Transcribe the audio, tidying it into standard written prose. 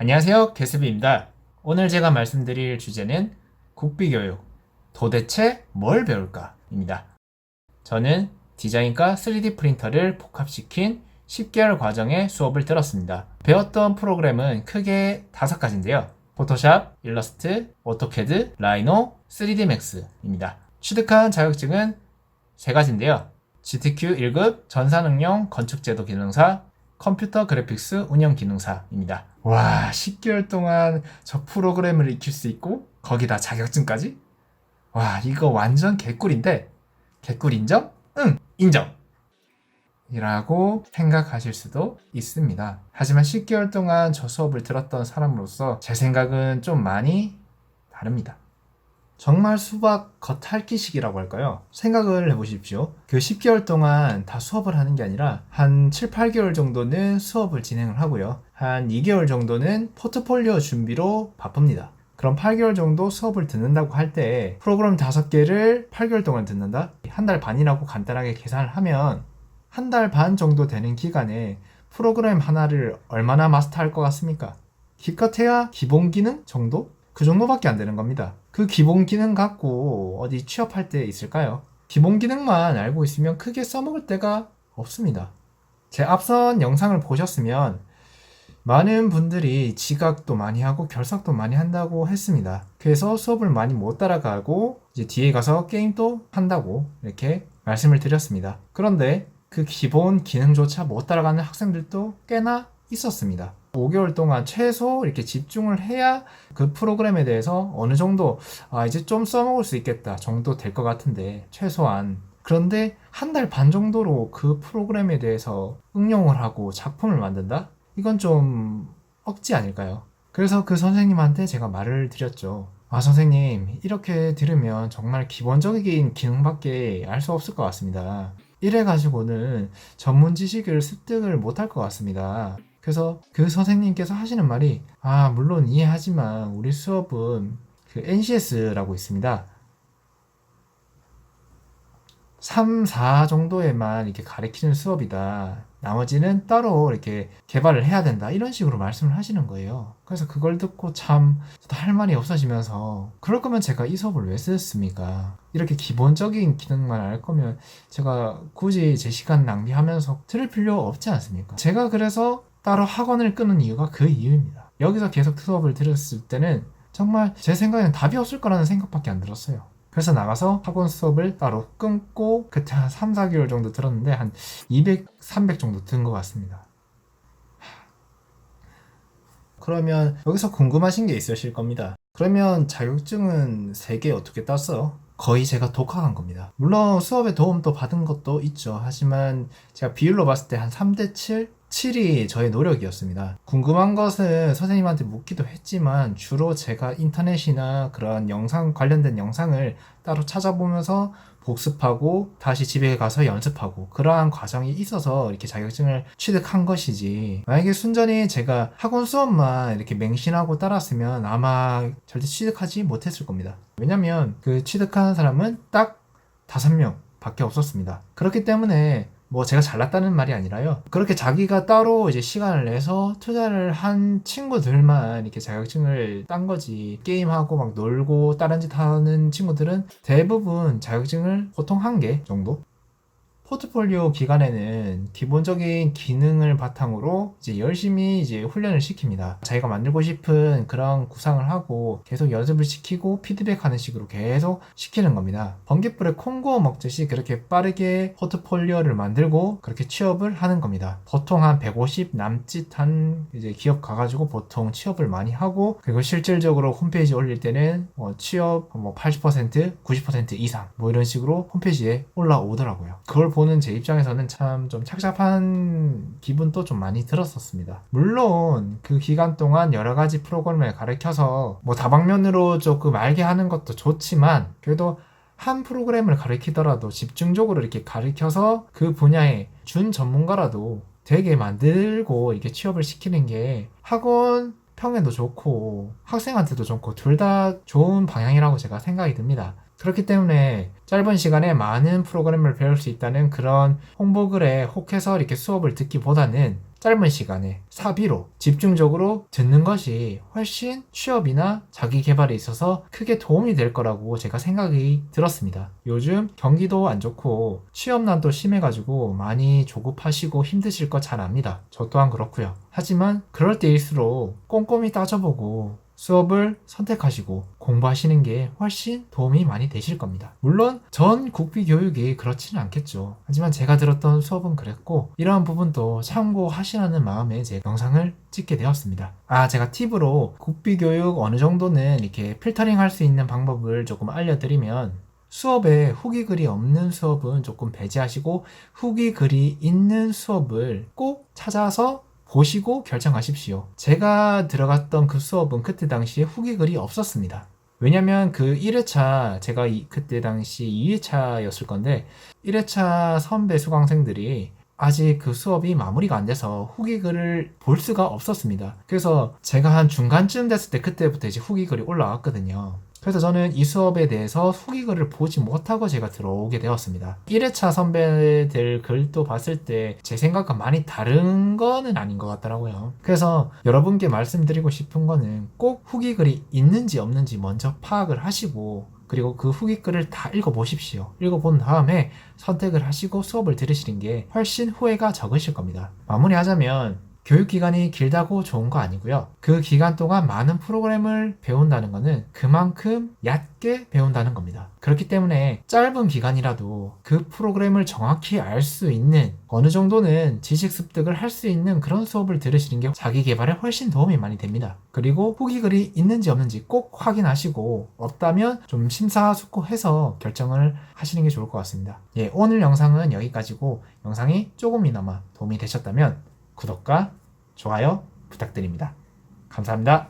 안녕하세요, 개스비입니다. 오늘 제가 말씀드릴 주제는 국비교육, 도대체 뭘 배울까?입니다. 저는 디자인과 3D 프린터를 복합시킨 10개월 과정의 수업을 들었습니다. 배웠던 프로그램은 크게 5가지인데요. 포토샵, 일러스트, 오토캐드, 라이노, 3D 맥스입니다. 취득한 자격증은 3가지인데요. GTQ 1급 전산응용 건축제도 기능사, 컴퓨터 그래픽스 운영 기능사입니다. 와, 10개월 동안 저 프로그램을 익힐 수 있고 거기다 자격증까지? 와, 이거 완전 개꿀인데 개꿀 인정? 응, 인정! 이라고 생각하실 수도 있습니다. 하지만 10개월 동안 저 수업을 들었던 사람으로서 제 생각은 좀 많이 다릅니다. 정말 수박 겉핥기식이라고 할까요? 생각을 해보십시오. 그 10개월 동안 다 수업을 하는 게 아니라 한 7, 8개월 정도는 수업을 진행을 하고요. 한 2개월 정도는 포트폴리오 준비로 바쁩니다. 그럼 8개월 정도 수업을 듣는다고 할 때 프로그램 5개를 8개월 동안 듣는다? 한 달 반이라고 간단하게 계산을 하면 한 달 반 정도 되는 기간에 프로그램 하나를 얼마나 마스터할 것 같습니까? 기껏해야 기본 기능 정도? 그 정도밖에 안 되는 겁니다. 그 기본 기능 갖고 어디 취업할 때 있을까요? 기본 기능만 알고 있으면 크게 써먹을 데가 없습니다. 제 앞선 영상을 보셨으면 많은 분들이 지각도 많이 하고 결석도 많이 한다고 했습니다. 그래서 수업을 많이 못 따라가고 이제 뒤에 가서 게임도 한다고 이렇게 말씀을 드렸습니다. 그런데 그 기본 기능조차 못 따라가는 학생들도 꽤나 있었습니다. 5개월 동안 최소 이렇게 집중을 해야 그 프로그램에 대해서 어느 정도 이제 좀 써먹을 수 있겠다 정도 될 것 같은데 최소한 그런데 한 달 반 정도로 그 프로그램에 대해서 응용을 하고 작품을 만든다? 이건 좀 억지 아닐까요? 그래서 그 선생님한테 제가 말을 드렸죠. 선생님 이렇게 들으면 정말 기본적인 기능밖에 알 수 없을 것 같습니다. 이래가지고는 전문 지식을 습득을 못할 것 같습니다. 그래서 그 선생님께서 하시는 말이 물론 이해하지만 우리 수업은 그 NCS라고 있습니다. 3, 4 정도에만 이렇게 가르치는 수업이다. 나머지는 따로 이렇게 개발을 해야 된다. 이런 식으로 말씀을 하시는 거예요. 그래서 그걸 듣고 참 할 말이 없어지면서 그럴 거면 제가 이 수업을 왜 썼습니까? 이렇게 기본적인 기능만 알 거면 제가 굳이 제 시간 낭비하면서 들을 필요 없지 않습니까? 제가 그래서 따로 학원을 끊은 이유가 그 이유입니다. 여기서 계속 수업을 들었을 때는 정말 제 생각에는 답이 없을 거라는 생각밖에 안 들었어요. 그래서 나가서 학원 수업을 따로 끊고 그때 한 3, 4개월 정도 들었는데 한 200, 300 정도 든 것 같습니다. 그러면 여기서 궁금하신 게 있으실 겁니다. 그러면 자격증은 3개 어떻게 땄어요? 거의 제가 독학한 겁니다. 물론 수업에 도움도 받은 것도 있죠. 하지만 제가 비율로 봤을 때 한 3대 7? 7이 저의 노력이었습니다. 궁금한 것은 선생님한테 묻기도 했지만 주로 제가 인터넷이나 그런 영상 관련된 영상을 따로 찾아보면서 복습하고 다시 집에 가서 연습하고 그러한 과정이 있어서 이렇게 자격증을 취득한 것이지 만약에 순전히 제가 학원 수업만 이렇게 맹신하고 따랐으면 아마 절대 취득하지 못했을 겁니다. 왜냐면 그 취득한 사람은 딱 5명 밖에 없었습니다. 그렇기 때문에 제가 잘났다는 말이 아니라요. 그렇게 자기가 따로 이제 시간을 내서 투자를 한 친구들만 이렇게 자격증을 딴 거지. 게임하고 막 놀고 다른 짓 하는 친구들은 대부분 자격증을 보통 1개 정도? 포트폴리오 기간에는 기본적인 기능을 바탕으로 이제 열심히 이제 훈련을 시킵니다. 자기가 만들고 싶은 그런 구상을 하고 계속 연습을 시키고 피드백하는 식으로 계속 시키는 겁니다. 번개불에 콩 구워 먹듯이 그렇게 빠르게 포트폴리오를 만들고 그렇게 취업을 하는 겁니다. 보통 한 150 남짓한 이제 기업 가가지고 보통 취업을 많이 하고 그리고 실질적으로 홈페이지 올릴 때는 취업 80%, 90% 이상 이런 식으로 홈페이지에 올라오더라고요. 그걸 보는 제 입장에서는 참 좀 착잡한 기분도 좀 많이 들었었습니다. 물론 그 기간 동안 여러 가지 프로그램을 가르쳐서 다방면으로 조금 알게 하는 것도 좋지만 그래도 한 프로그램을 가르치더라도 집중적으로 이렇게 가르쳐서 그 분야의 준 전문가라도 되게 만들고 이렇게 취업을 시키는 게 학원 평에도 좋고 학생한테도 좋고 둘 다 좋은 방향이라고 제가 생각이 듭니다. 그렇기 때문에 짧은 시간에 많은 프로그램을 배울 수 있다는 그런 홍보글에 혹해서 이렇게 수업을 듣기보다는 짧은 시간에 사비로 집중적으로 듣는 것이 훨씬 취업이나 자기 개발에 있어서 크게 도움이 될 거라고 제가 생각이 들었습니다. 요즘 경기도 안 좋고 취업난도 심해가지고 많이 조급하시고 힘드실 거 잘 압니다. 저 또한 그렇고요. 하지만 그럴 때일수록 꼼꼼히 따져보고 수업을 선택하시고 공부하시는 게 훨씬 도움이 많이 되실 겁니다. 물론 전 국비 교육이 그렇지는 않겠죠. 하지만 제가 들었던 수업은 그랬고 이러한 부분도 참고하시라는 마음에 제 영상을 찍게 되었습니다. 제가 팁으로 국비 교육 어느 정도는 이렇게 필터링 할 수 있는 방법을 조금 알려드리면, 수업에 후기 글이 없는 수업은 조금 배제하시고 후기 글이 있는 수업을 꼭 찾아서 보시고 결정하십시오. 제가 들어갔던 그 수업은 그때 당시에 후기 글이 없었습니다. 왜냐면 그 1회차, 제가 그때 당시 2회차였을 건데 1회차 선배 수강생들이 아직 그 수업이 마무리가 안 돼서 후기 글을 볼 수가 없었습니다. 그래서 제가 한 중간쯤 됐을 때 그때부터 이제 후기 글이 올라왔거든요. 그래서 저는 이 수업에 대해서 후기 글을 보지 못하고 제가 들어오게 되었습니다. 1회차 선배들 글도 봤을 때 제 생각과 많이 다른 거는 아닌 것 같더라고요. 그래서 여러분께 말씀드리고 싶은 거는 꼭 후기 글이 있는지 없는지 먼저 파악을 하시고, 그리고 그 후기 글을 다 읽어보십시오. 읽어본 다음에 선택을 하시고 수업을 들으시는 게 훨씬 후회가 적으실 겁니다. 마무리하자면, 교육기간이 길다고 좋은 거 아니고요. 그 기간 동안 많은 프로그램을 배운다는 것은 그만큼 얕게 배운다는 겁니다. 그렇기 때문에 짧은 기간이라도 그 프로그램을 정확히 알 수 있는, 어느 정도는 지식 습득을 할 수 있는 그런 수업을 들으시는 게 자기 개발에 훨씬 도움이 많이 됩니다. 그리고 후기 글이 있는지 없는지 꼭 확인하시고, 없다면 좀 심사숙고해서 결정을 하시는 게 좋을 것 같습니다. 오늘 영상은 여기까지고, 영상이 조금이나마 도움이 되셨다면 구독과 좋아요 부탁드립니다. 감사합니다.